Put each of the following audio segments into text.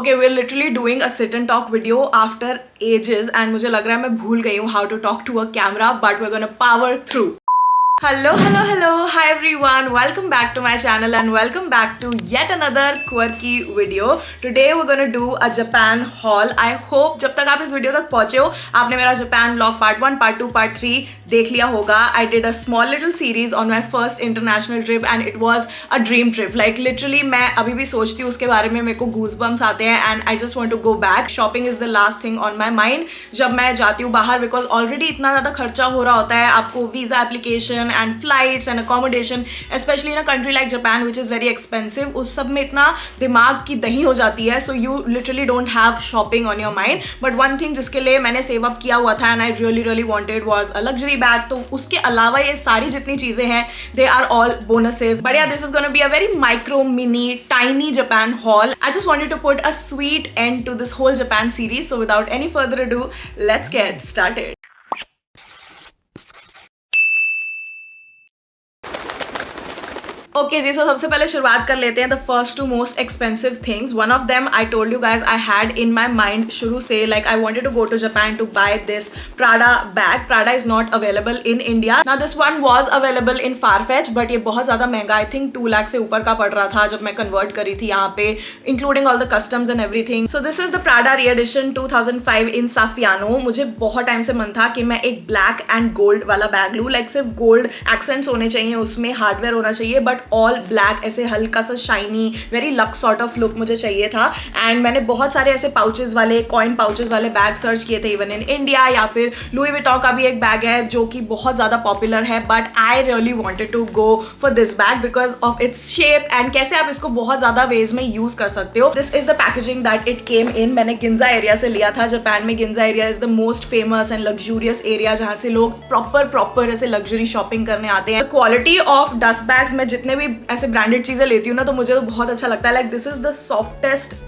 Okay, we're literally doing a sit and talk video after ages and मुझे लग रहा है मैं भूल गई हूँ how to talk to a camera, but we're gonna power through. Hello, hi everyone, welcome back to my channel and welcome back to yet another quirky video. Today we're gonna do a Japan haul. I hope जब तक आप इस video तक पहुंचे हो आपने मेरा Japan vlog part 1, part 2, part 3 देख लिया होगा. I did a small little series on my first international trip and it was a dream trip. Like literally मैं अभी भी सोचती हूँ उसके बारे में, मेरे को goosebumps आते हैं and I just want to go back. Shopping is the last thing on my mind जब मैं जाती हूँ बाहर, because already इतना ज़्यादा खर्चा हो रहा होता है. आपको visa application and flights and accommodation, especially in a country like Japan which is very expensive, उस सब में इतना दिमाग की दही हो जाती है. So you literally don't have shopping on your mind. But one thing जिसके लिए मैंने save up किया हुआ था and I really wanted was a luxury bag. तो उसके अलावा ये सारी जितनी चीजें हैं they are all bonuses. But yeah, this is gonna be a very micro, mini, tiny Japan haul. I just wanted to put a sweet end to this whole Japan series. So without any further ado, let's get started. Okay जी, so सबसे पहले शुरुआत कर लेते हैं the first two most expensive things. One of them I told you guys I had in my mind शुरू से, like I wanted to go to Japan to buy this Prada bag. Prada is not available in India. Now this one was available in Farfetch, but ये बहुत ज्यादा महंगा, I think 2 lakh से ऊपर का पड़ रहा था जब मैं कन्वर्ट करी थी यहाँ पे, including all the customs and everything. So this is the Prada री एडिशन 2005 इन साफियानो. मुझे बहुत टाइम से मन था कि मैं एक ब्लैक एंड गोल्ड वाला बैग लूँ, लाइक सिर्फ गोल्ड एक्सेंट्स होने चाहिए, उसमें हार्डवेयर होना चाहिए, बट ऑल ब्लैक, ऐसे हल्का सा shiny, very lux sort of look मुझे चाहिए था. एंड मैंने बहुत सारे ऐसे पाउचेस वाले, कॉइन पाउचेस वाले बैग सर्च किए थे इवन इन इंडिया, या फिर लुई विटॉन का भी एक बैग है जो कि बहुत ज़्यादा पॉपुलर है. But I really wanted to go for this bag because of its shape and कैसे आप इसको बहुत ज़्यादा वेज में यूज़ कर सकते हो. This is the packaging that it came in. मैंने गिंजा एरिया से लिया था. जापान में Ginza area is the most famous and luxurious area जहाँ से लोग प्रॉपर ऐसे लग्जरी शॉपिंग करने आते हैं. क्वालिटी ऑफ डस्ट बैग्स, मैं जितने भी ऐसे ब्रांडेड चीजें लेती हूँ ना, तो मुझे तो बहुत अच्छा लगता है. Like this is the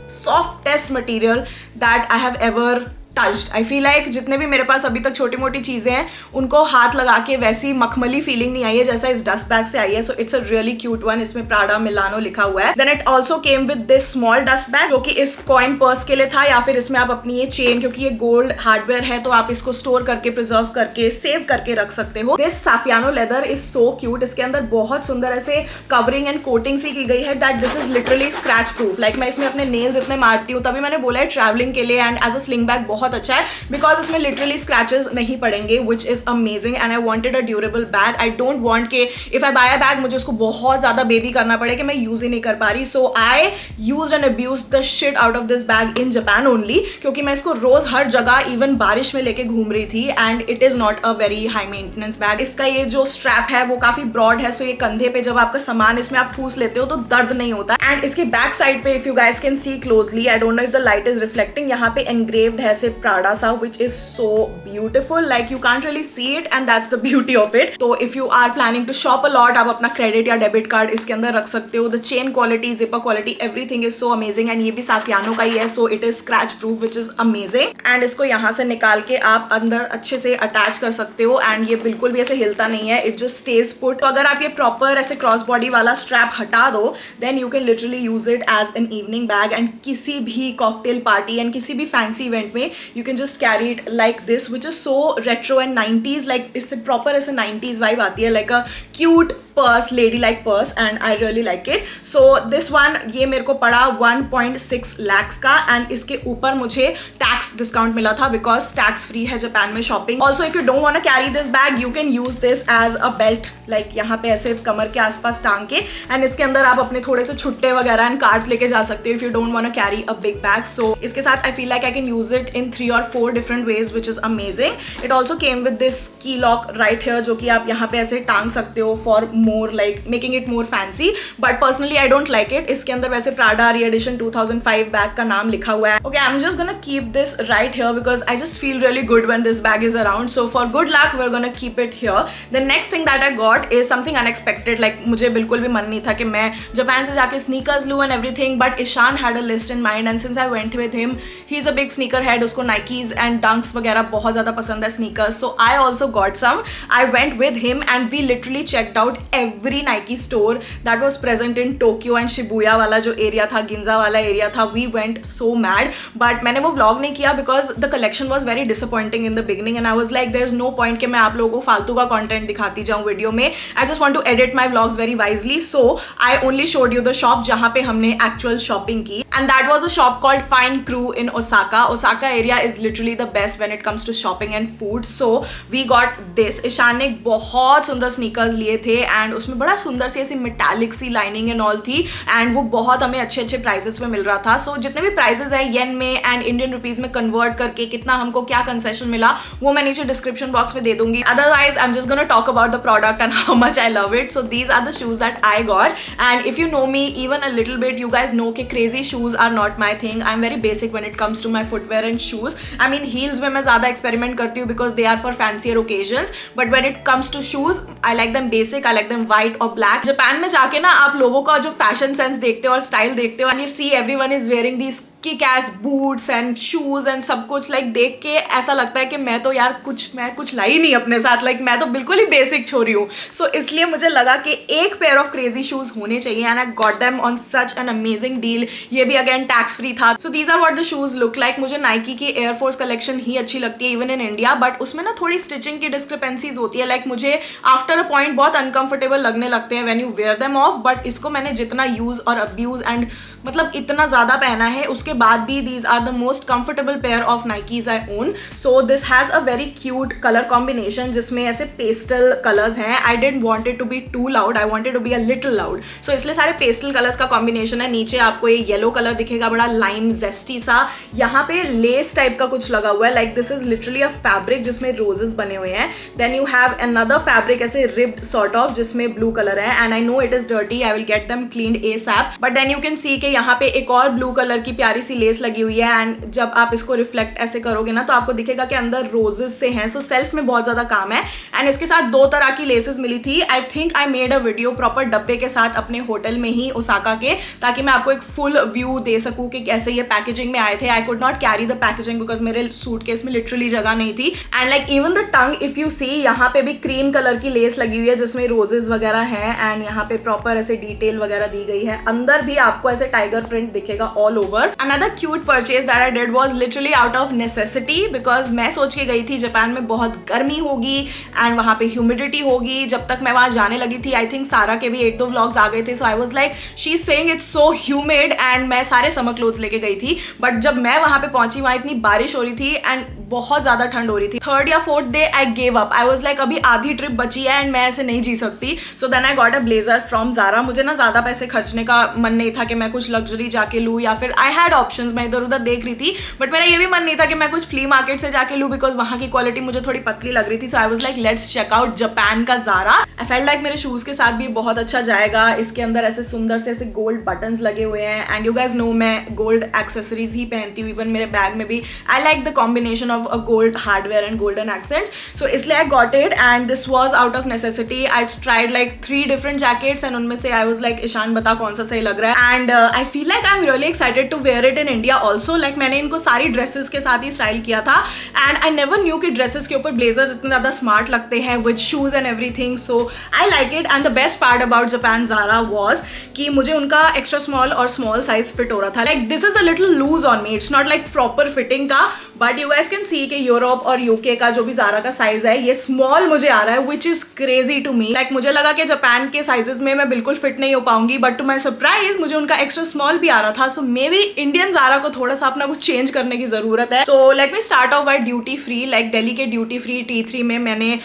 softest material that I have ever touched. I feel like जितने भी मेरे पास अभी तक छोटी मोटी चीजें हैं उनको हाथ लगा के वैसी मखमली फीलिंग नहीं आई है जैसा इस डस्ट बैग से आई है. So it's a really cute one. इसमें प्राडा मिलानो लिखा हुआ है. Then it also came with this small dust bag जो कि इस कॉइन पर्स के लिए था, या फिर इसमें आप अपनी ये चेन, क्योंकि ये गोल्ड हार्डवेयर है तो आप इसको स्टोर करके, प्रिजर्व करके, सेव करके रख सकते हो. This Saffiano leather is so cute. इसके अंदर बहुत सुंदर ऐसे कवरिंग एंड कोटिंग सी की गई है that this is literally scratch proof. Like मैं इसमें अपने नेल्स इतने मारती हूँ, तभी मैंने बोला है ट्रैवलिंग के लिए and as a sling bag बहुत अच्छा है, बिकॉज इसमें लिटरली स्क्रैचेस नहीं पड़ेंगे, which is amazing. And I wanted a durable bag. I don't want के if I buy a bag मुझे उसको बहुत ज्यादा बेबी करना पड़े कि मैं यूज ही नहीं कर पा रही. So I use and abuse the shit out of this bag in Japan only, क्योंकि मैं इसको रोज हर जगह इवन बारिश में लेके घूम रही थी. And it is not a very high maintenance bag. इसका ये जो स्ट्रैप है वो काफी ब्रॉड है, सो ये कंधे पे जब आपका सामान इसमें आप ठूस लेते हो तो दर्द नहीं होता. एंड इसके बैक साइड पे, if you guys can C closely, I don't know if the light is reflecting, यहाँ पे एनग्रेव्ड है से प्राडा सा, which is so beautiful. Like you can't really see it and that's the beauty of it. So if you are planning to shop a lot, आप अपना credit या debit card इसके अंदर रख सकते हो. The chain quality, zipper quality, everything is so amazing. and ये भी साफियानो का ही है, so it is scratch proof, which is amazing. and इसको यहाँ से निकाल के आप अंदर अच्छे से अटैच कर सकते हो एंड ये बिल्कुल भी ऐसे हिलता नहीं है, it just stays put. तो अगर आप ये प्रॉपर ऐसे क्रॉस बॉडी वाला स्ट्रैप हटा दो, then you can literally use it as an evening bag and किसी भी कॉकटेल पार्टी एंड किसी भी फैंसी इवेंट में you can just carry it like this, which is so retro and 90s. like इससे proper ऐसे 90s vibe आती है, like a cute purse, lady like purse, and I really like it. So this one ये मेरे को पड़ा 1.6 lakhs का and इसके ऊपर मुझे टैक्स डिस्काउंट मिला था बिकॉज टैक्स फ्री है जापान में shopping. Also if you don't want to carry this bag you can use this as a belt, like यहाँ पे ऐसे कमर के आसपास टांग के, एंड इसके अंदर आप अपने थोड़े से छुट्टे वगैरह एंड कार्ड्स लेके जा सकते हो if you don't want to carry a big bag. So इसके साथ I feel like I can use it in 3 or 4 different ways, which is amazing. It also came with this key lock right here जो कि आप यहाँ पे ऐसे टांग सकते हो for more, like making it more fancy. But personally I don't like it. इसके अंदर वैसे Prada re-edition 2005 बैग का नाम लिखा हुआ है. Okay, I'm just gonna keep this right here because I just feel really good when this bag is around. So for good luck we're gonna keep it here. The next thing that I got is something unexpected. Like मुझे बिल्कुल भी मन नहीं था कि मैं Japan से जाके sneakers लूँ and everything, but Ishan had a list in mind and since I went with him, he's a big sneaker head. उसको Nikes and Dunks वगैरह बहुत ज़्यादा पसंद है sneakers. So I also got some. I went with him and we literally checked out every Nike store that was present in Tokyo and Shibuya वाला जो area था, गिंजा वाला एरिया था. We went so mad, but मैंने वो vlog नहीं किया because the collection was very disappointing in the beginning and I was like there's no point कि मैं आप लोगों को फालतू का content दिखाती जाऊँ वीडियो में. I just want to edit my vlogs very wisely, so I only showed you the shop जहाँ पे हमने actual shopping की, and that was a shop called Fine Crew in Osaka. Osaka area is literally the best when it comes to shopping and food, so we got this. Ishan ने बहुत सुंदर sneakers लिए थे and उसमें बड़ा सुंदर सी ऐसी मेटालिक सी लाइनिंग एंड ऑल थी एंड वो बहुत हमें अच्छे अच्छे प्राइजेस में मिल रहा था. सो जितने भी प्राइजेस है येन में एंड इंडियन रुपीज में कन्वर्ट करके कितना हमको क्या कंसेशन मिला वो मैं नीचे डिस्क्रिप्शन बॉक्स में दे दूंगी. Otherwise I am just gonna talk about the product and how much I love it. So these are the shoes that I got and if you know me even a little bit you guys know कि crazy shoes are not my thing. I am very basic when it comes to my footwear and shoes. I mean heels में मैं ज्यादा experiment करती हूँ because they are for fancier occasions, but when it comes to shoes I like them basic. I like them white और black. Japan में जाके ना आप लोगों का जो फैशन सेंस देखते हो और स्टाइल देखते हो and you see everyone is wearing these kick S boots and shoes and सब कुछ लाइक देख के ऐसा लगता है कि मैं तो यार कुछ लाई नहीं अपने साथ. लाइक मैं तो बिल्कुल ही बेसिक छोरी हूँ. सो इसलिए मुझे लगा कि एक पेयर ऑफ क्रेजी शूज होने चाहिए and I got them on such an amazing deal. ये भी अगेन टैक्स फ्री था. So these are what the shoes look like. मुझे नाइकी की एयरफोर्स कलेक्शन ही अच्छी लगती है इवन इन इंडिया, बट उसमें ना थोड़ी स्टिचिंग की डिस्क्रिपेंसीज होती है. लाइक मुझे आफ्टर अ पॉइंट बहुत अनकंफर्टेबल लगने लगते हैं when you wear them of, but इसको मैंने जितना यूज और अब्यूज एंड मतलब इतना ज्यादा पहना है उसके बाद भी these are the most comfortable pair of Nikes I own. So this has a very cute color combination जिसमें ऐसे pastel colors हैं. I didn't want it to be too loud, I wanted to be a little loud. So इसलिए सारे pastel colors का combination है. नीचे आपको ये yellow color दिखेगा बड़ा lime zesty सा. यहाँ पे lace type का कुछ लगा हुआ है. Like this is literally a fabric जिसमें roses बने हुए हैं. Then you have another fabric ऐसे ribbed sort of जिसमें blue color है. And I know it is dirty, I will get them cleaned ASAP. But then you can see कि यहाँ पे एक और ब्लू कलर की प्यारी सी लेस लगी हुई है एंड जब आप इसको रिफ्लेक्ट ऐसे करोगे ना तो आपको दिखेगा कि अंदर रोजेस से हैं. सो सेल्फ में बहुत ज्यादा काम है एंड इसके साथ दो तरह की लेसेस मिली थी. I think I made a video proper डब्बे के साथ अपने होटल में ही ओसाका के, ताकि मैं आपको एक फुल व्यू दे सकूं कि कैसे ये पैकेजिंग में आए थे. I could not carry the packaging because मेरे सूटकेस में लिटरली जगह नहीं थी. And like even the tongue if you see यहाँ पे भी क्रीम कलर की लेस लगी हुई है जिसमें रोजेस वगैरह हैं एंड यहाँ पे प्रॉपर ऐसे डिटेल वगैरह दी गई है. अंदर भी आपको ऐसे टाइगर प्रिंट दिखेगा all over. Another cute purchase that I did was literally out of necessity because मैं सोच के गई थी जापान में बहुत गर्मी होगी एंड वहाँ पे ह्यूमिडिटी होगी. जब तक मैं वहाँ जाने लगी थी आई थिंक सारा के भी एक दो व्लॉग्स आ गए थे. So I was like she is saying it's so humid and मैं सारे समर क्लोथ्स लेके गई थी. बट जब मैं वहाँ पे पहुंची वहाँ इतनी बारिश हो रही थी एंड बहुत ज्यादा ठंड हो रही थी. थर्ड या fourth day I gave up. I was like अभी आधी ट्रिप बची है एंड मैं ऐसे नहीं जी सकती. So then I got a blazer from Zara. मुझे ना ज्यादा पैसे खर्चने का मन नहीं था कि मैं कुछ लग्जरी जाके लूँ या फिर आई हैड ऑप्शंस. मैं इधर उधर देख रही थी बट मेरा ये भी मन नहीं था कि मैं कुछ फ्ली मार्केट से जाके लूँ बिकॉज वहाँ की क्वालिटी मुझे थोड़ी पतली लग रही थी. So I was like let's check out Japan का ज़ारा. आई फेल्ट लाइक मेरे शूज के साथ भी बहुत अच्छा जाएगा. इसके अंदर ऐसे सुंदर से ऐसे गोल्ड बटन्स लगे हुए हैं एंड यू गाइज नो मैं गोल्ड एक्सेसरीज ही पहनती हूँ. इवन मेरे बैग में भी I like the combination of a gold hardware and golden accents. So इसलिए I got it and this was out of necessity. I tried like 3 different jackets and उनमें से आई was like Ishan बता कौन सा सही लग रहा है. And I feel like I am really excited to wear it in India also. Like मैंने इनको सारी ड्रेसेस के साथ ही स्टाइल किया था एंड आई नेवर न्यू कि ड्रेसेस के ऊपर ब्लेजर्स इतने ज़्यादा स्मार्ट लगते हैं with shoes and everything. So I like it and the best part about Japan Zara was कि मुझे उनका एक्स्ट्रा स्मॉल और स्मॉल साइज फिट हो रहा था. Like this is a little loose on me. It's not like proper fitting का but you guys can see कि Europe और यूके का जो भी ज़ारा का साइज है ये स्मॉल मुझे आ रहा है which is crazy to me. Like मुझे लगा कि जापान के साइजेस में मैं बिल्कुल फिट नहीं हो पाऊंगी बट टू माई सरप्राइज मुझे उनका एक्स्ट्रा स्मॉल भी आ रहा था. सो मे बी इंडियन ज़ारा को थोड़ा सा अपना कुछ चेंज करने की जरूरत है. So let me start off by duty free. Like Delhi के ड्यूटी फ्री T3 में मैंने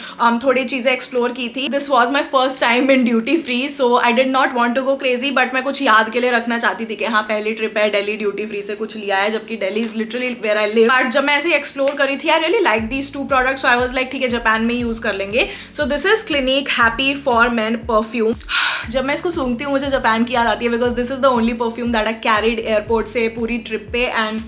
थोड़ी चीजें एक्सप्लोर की थी. This was my first time in duty free. So I did not want to go crazy but मैं कुछ याद के लिए रखना चाहती थी कि हाँ पहली ट्रिप है दिल्ली ड्यूटी फ्री से कुछ लिया है जबकि Delhi is literally where I live. But जब मैं ऐसे एक्सप्लोर करी थी I really like these 2 products. So I was like ठीक है जापान में यूज कर लेंगे. So this is Clinique happy for men perfume. जब मैं इसको सूंघती हूँ मुझे जापान की याद आती है because this is the only perfume that I carried airport से पूरी ट्रिप पे एंड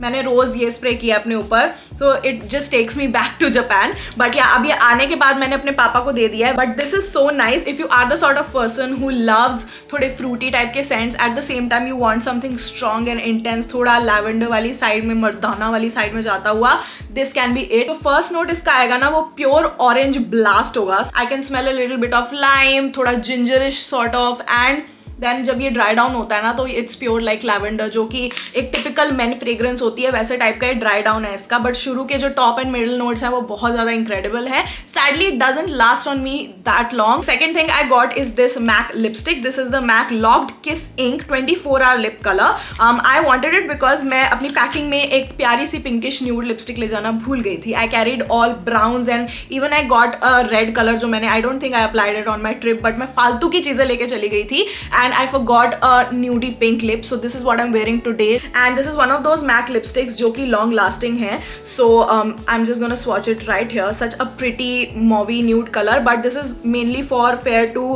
मैंने रोज ये स्प्रे किया अपने ऊपर, तो it just takes me back to Japan. But या अब ये आने के बाद मैंने अपने पापा को दे दिया है. But this is so nice if you are the sort of person who loves थोड़े फ्रूटी टाइप के scents, at the same time you want something strong and intense, थोड़ा लैवेंडर वाली साइड में, मर्दाना वाली साइड में जाता हुआ, दिस कैन बी इट. तो फर्स्ट नोट इसका आएगा ना, वो प्योर ऑरेंज ब्लास्ट होगा. I can smell a little bit of lime, थोड़ा gingerish sort of, and then जब ये ड्राई डाउन होता है ना तो इट्स प्योर लाइक लैवेंडर, जो कि एक टिपिकल मेन फ्रेग्रेंस होती है वैसे टाइप का ये ड्राई डाउन है इसका. बट शुरू के जो टॉप एंड मिडल नोट्स हैं वो बहुत ज़्यादा इंक्रेडिबल है. Sadly it doesn't last on me that long. Second thing I got is this MAC lipstick. This is the MAC locked kiss ink 24 hour lip colour. I wanted it because मैं अपनी packing में एक प्यारी सी pinkish nude lipstick ले जाना भूल गई थी. I carried all browns and even I got a red colour जो मैंने, I don't think I applied it on my trip, but मैं फालतू की चीज़ें लेके चली गई थी. And I forgot nudie pink lip, so this is what I'm wearing today, and this is one of those MAC lipsticks जो कि long lasting है. So I'm just gonna swatch it right here. Such a pretty mauvey nude color, but this is mainly for fair to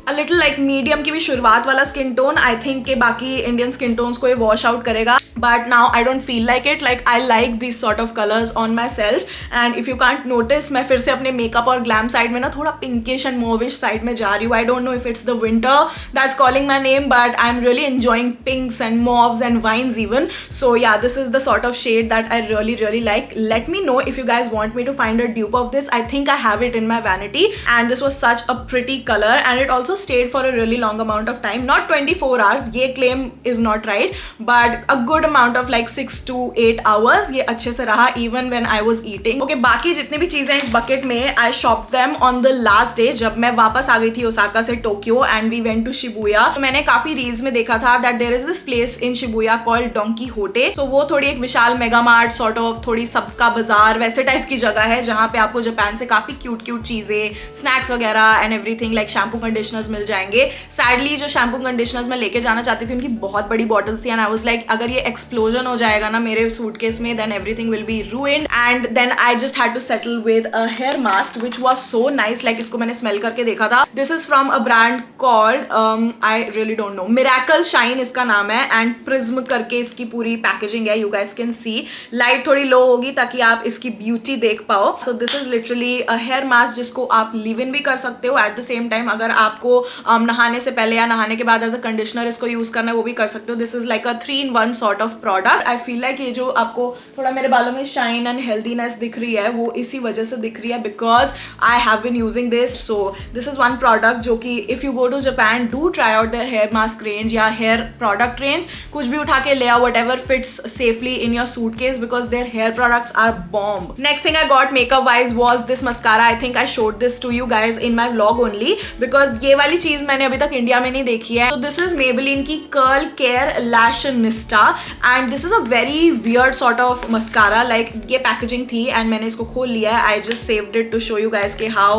a little like medium की भी शुरुआत वाला skin tone. I think के बाकी Indian skin tones को ये wash out करेगा, but now I don't feel like it. Like I like this sort of colours on my self. And if you can't notice, मैं फिर से अपने makeup और ग्लैम साइड में ना थोड़ा पिंकिश एंड मोविश साइड में जा रही हूँ. I don't know if it's the winter that's calling my name, but I am really enjoying pinks and mauves and wines even. So yeah, this is the sort of shade that I really like. Let me know if you guys want me to find a dupe of this. I think I have it in my vanity, and this was such a pretty color, and it also stayed for a really long amount of time. Not 24 hours, ये claim is not right, but a good amount of like 6 to 8 hours ये अच्छे से रहा even when I was eating. Okay, बाकी जितनी भी चीजें इस bucket में I shopped them on the last day जब मैं वापस आ गई थी ओसाका से Tokyo, and we went to Shibuya. तो मैंने काफी रील्स में देखा था that there is this place in Shibuya called Don Quijote. So वो थोड़ी एक विशाल मेगा मार्ट सॉर्ट ऑफ, थोड़ी सबका बाजार वैसे टाइप की जगह है जहाँ पे आपको जापान से काफी क्यूट चीजें, स्नैक्स वगैरह and everything like shampoo conditioners मिल जाएंगे. सैडली जो शैम्पू कंडीशनर्स मैं लेके जाना चाहती थी उनकी बहुत बड़ी बॉटल्स थी, एंड आई वाज लाइक अगर ये एक्सप्लोजन हो जाएगा ना मेरे सूटकेस में, then everything will be ruined. And then I just had to settle with a hair mask which was so nice. Like इसको मैंने स्मेल करके देखा था. This is from a brand called I really don't know, miracle shine इसका नाम है, and prism करके इसकी पूरी पैकेजिंग है. You guys can see light थोड़ी लो होगी ताकि आप इसकी ब्यूटी देख पाओ. So this is literally a hair mask जिसको आप लिव इन भी कर सकते हो. एट द सेम टाइम अगर आपको नहाने से पहले या नहाने के बाद एज अ कंडीशनर इसको यूज करना है वो भी कर सकते हो. This is like a 3-in-1 sort of product. I feel like ये जो आपको थोड़ा मेरे बालों में शाइन एंड हेल्दीनेस दिख रही है वो इसी वजह से दिख रही है because I have been using this. So this is one product जो कि if you go to Japan do try out their hair mask range या हेयर प्रोडक्ट रेंज. कुछ भी उठा के ले आओ, whatever fits safely in your suitcase because their hair products are bomb. Next thing I got makeup wise was this mascara. I think I showed this to you guys in my vlog only because ये वाली चीज मैंने अभी तक India में नहीं देखी है. So this is Maybelline की Curl Care Lashionista and this is a very weird sort of mascara. Like ये पैकेजिंग थी and मैंने इसको खोल लिया है. I just saved it to show you guys कि how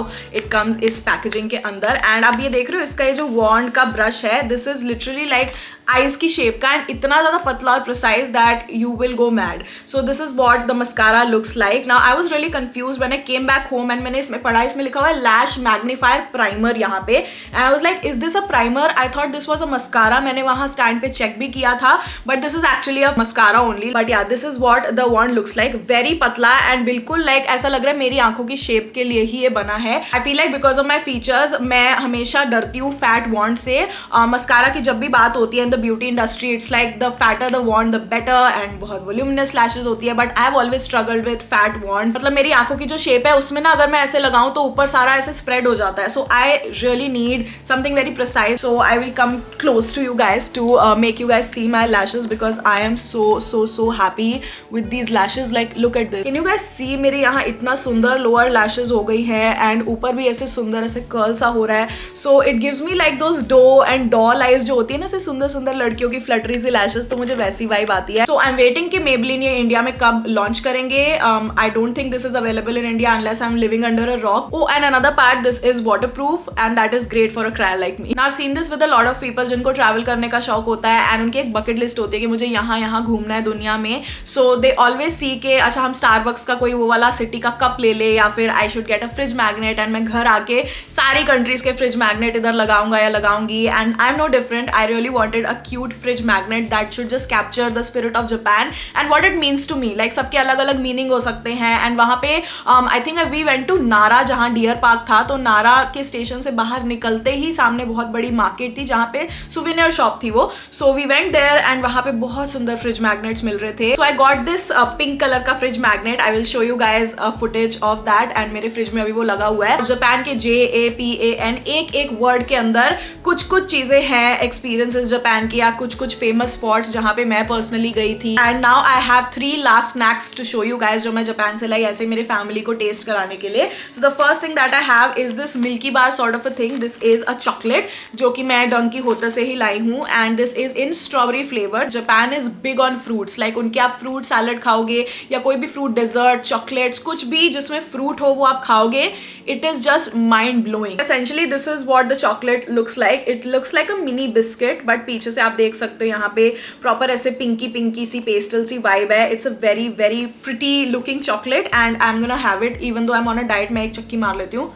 it comes इस पैकेजिंग के अंदर. एंड आप ये देख रहे हो इसका ये जो वॉन्ड का ब्रश है, this is literally like eyes की शेप का एंड इतना ज्यादा पतला और precise that you will go mad. So this is what the mascara looks like. Now I was really confuse when I came back home and मैंने इसमें पढ़ा, इसमें लिखा हुआ है लैश मैग्नीफायर प्राइमर यहाँ पे. And I was like is this a primer? I thought this was a mascara. मैंने वहाँ स्टैंड पे चेक भी किया था but this is actually a mascara only. But yeah this is what the wand looks like. Very पतला and बिल्कुल like ऐसा लग रहा है मेरी आंखों की शेप के लिए ही ये बना है. आई feel like because of my features मैं हमेशा डरती हूँ फैट वॉन्ड से. मस्कारा की जब भी बात होती है in the beauty industry it's like the fatter the wand the better and बहुत वॉल्यूमिनस लैशेस होती है. But I have always struggled with fat wands. मतलब मेरी आंखों की जो शेप है उसमें ना अगर मैं ऐसे लगाऊं तो ऊपर सारा ऐसे स्प्रेड हो जाता है. So I really need something very precise. So I will come close to you guys to make you guys see my lashes because I am so happy with these lashes. Like look at this. Can you guys see मेरे यहाँ इतना सुंदर lower lashes हो गई है and ऊपर भी ऐसे सुंदर ऐसे कर्ल सा हो रहा है. So it gives me like those doe and doll eyes जो होती है ना ऐसे सुंदर सुंदर लड़कियों की फ्लटरी सी लैशेस, तो मुझे वैसी वाइब आती है. सो आई एम वेटिंग कि Maybelline ये इंडिया में कब लॉन्च करेंगे. आई don't think this is available in India unless I am living under a rock. Oh, and another part, this is waterproof and that is great for a crier like me. Now I've seen this with a lot of people जिनको travel करने का शौक होता है and उनकी एक bucket list होती है कि मुझे यहाँ घूमना है दुनिया में. So they always see कि अच्छा हम Starbucks का कोई वो वाला सिटी का कप ले ले या फिर I should get a fridge magnet and मैं घर आके सारी कंट्रीज के फ्रिज मैग्नेट इधर लगाऊंगा या लगाऊंगी. and I'm no different. I really wanted a cute fridge magnet that should just capture the spirit of Japan and what it means to me. Like सबके अलग अलग मीनिंग हो सकते हैं. एंड वहाँ पे I think we went to Nara जहाँ deer park था. तो नारा के स्टेशन से बाहर निकलते ही सामने बहुत बड़ी मार्केट थी जहाँ पे सुवेनियर शॉप थी वो. So we went there and वहाँ पे बहुत सुंदर फ्रिज मैग्नेट्स मिल रहे थे. So I got this pink colour का fridge magnet. I will show you guys footage of that. And मेरे फ्रिज में अभी वो लगा हुआ है. जापान के JAPAN एक एक वर्ड के अंदर कुछ कुछ चीजें हैं, एक्सपीरियंसेस जापान की या कुछ कुछ फेमस स्पॉट्स जहाँ पे मैं पर्सनली गई थी. And now I have 3 last snacks to show you guys जो मैं जापान से लाई ऐसे मेरे फैमिली को टेस्ट कराने के लिए. So the first thing that I have is this milky bar sort of a thing. This is a chocolate जो कि मैं डंकी होता से ही लाई हूँ. And this is in strawberry flavour. Japan is big on fruits. Like उनके आप fruit salad खाओगे या कोई भी फ्रूट डेजर्ट, चॉकलेट्स, कुछ भी जिसमें फ्रूट हो वो आप खाओगे. It is just mind blowing. Essentially this is what the chocolate looks like. It looks like a mini biscuit but पीछे से आप देख सकते हो यहाँ पे प्रॉपर ऐसे पिंकी पिंकी सी पेस्टल सी वाइब है. It's a very very pretty looking chocolate and I am gonna have it even though I am on a diet. मैं एक चक्की मार लेती हूँ.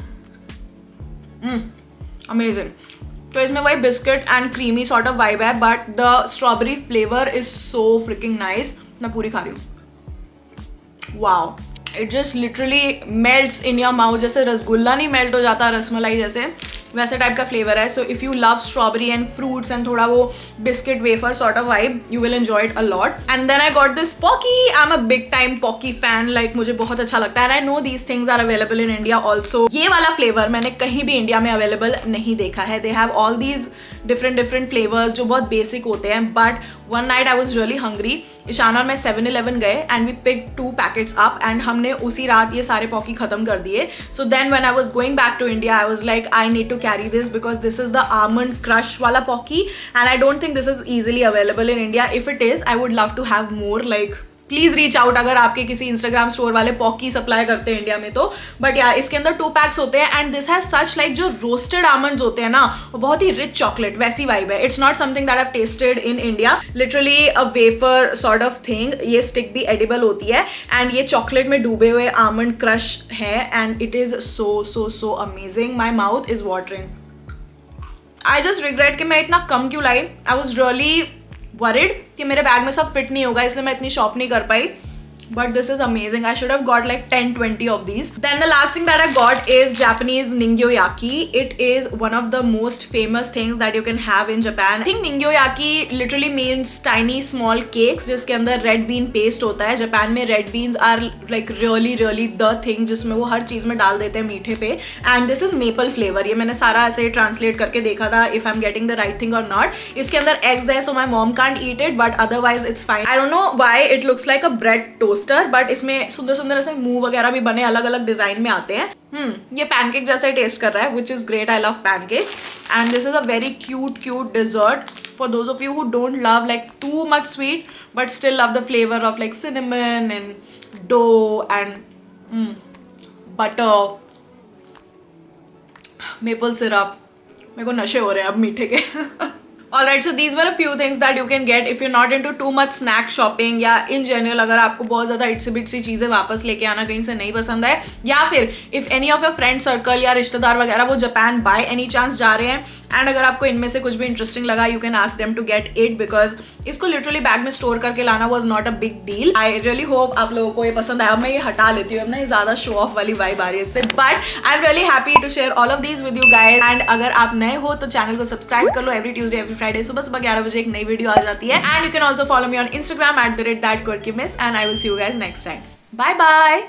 अमेजिंग. तो इसमें वही biscuit and creamy sort of vibe है but the strawberry flavour is so freaking nice. मैं पूरी खा रही हूँ. Wow, it just literally melts in your mouth. जैसे रसगुल्ला नहीं मेल्ट हो जाता रसमलाई जैसे, वैसे टाइप का फ्लेवर है. So if you love strawberry and fruits and थोड़ा वो biscuit wafer sort of vibe, you will enjoy it a lot. And then I got this Pocky. I am a big time Pocky fan. Like मुझे बहुत अच्छा लगता है. And I know these things are available in India also. ये वाला flavour मैंने कहीं भी इंडिया में अवेलेबल नहीं देखा है. They have all these different flavours जो बहुत बेसिक होते हैं. But one night I was really hungry. Ishan और मैं 7-Eleven गए and we pick 2 packets up and हमने उसी रात ये सारे पॉकी खत्म कर दिए. So then when I was going back to India I was like I need to carry this because this is the almond crush वाला Pocky and I don't think this is easily available in India. If it is I would love to have more. Like please reach out अगर आपके किसी Instagram store वाले पॉकी supply करते हैं India में तो. But या इसके अंदर 2 पैक्स होते हैं and this has such like जो रोस्टेड आमंड्स होते हैं ना वो बहुत ही रिच चॉकलेट वैसी वाइब है. It's not something that I have tested in India. Literally a wafer sort of thing. ये स्टिक भी एडिबल होती है एंड ये चॉकलेट में डूबे हुए आमंड क्रश है and it is so so so amazing. My mouth is watering. I just regret कि मैं इतना कम क्यों लाई. आई वॉज रियली worried कि मेरे बैग में सब फिट नहीं होगा इसलिए मैं इतनी शॉप नहीं कर पाई. But this is amazing. I should have got like 10-20 of these. Then the last thing that I got is Japanese ningyoyaki. It is one of the most famous things that you can have in Japan. I think ningyoyaki literally means tiny small cakes जिसके अंदर red bean paste होता है. Japan में red beans are like really the thing जिसमें वो हर चीज़ में डाल देते हैं मीठे पे. And this is maple flavor. ये मैंने सारा ऐसे ट्रांसलेट करके देखा था if I'm getting the right thing or not. इसके अंदर eggs है so my mom can't eat it but otherwise it's fine. I don't know why it looks like a bread toast. But इसमें सुंदर सुंदर ऐसे मुंह वगैरह भी बने अलग अलग डिजाइन में आते हैं. ये पैनकेक जैसा ही टेस्ट कर रहा है which is great. I love pancake and this is a very cute dessert for those of you who don't love like too much sweet but still love the flavour of like cinnamon and dough and butter maple syrup. मेरे को नशे हो रहे हैं अब मीठे के. Alright, so these were a few things that you can get if you're not into too much snack shopping या in general अगर आपको बहुत ज़्यादा इट्सी बिट्सी चीज़ें वापस लेके आना कहीं से नहीं पसंद है या फिर if any of your friend circle या रिश्तेदार वगैरह वो जापान by any chance जा रहे हैं एंड अगर आपको इनमें से कुछ भी इंटरेस्टिंग लगा you can ask them to get it because इसको लिटरली बैग में स्टोर करके लाना was not a big deal. I really hope आप लोगों को ये पसंद आया. मैं ये हटा लेती हूँ अब ना, ये ज़्यादा शो ऑफ वाली वाइब आ रही है इससे. But I am really happy to share all of these with you guys. And अगर आप नए हो तो चैनल को सब्सक्राइब कर लो. एवरी ट्यूजडे एवरी फ्राइडे सुबह 11 बजे एक नई वीडियो आ जाती है. And you can also follow me on Instagram @thatquirkymiss and I will see you guys next time. Bye bye.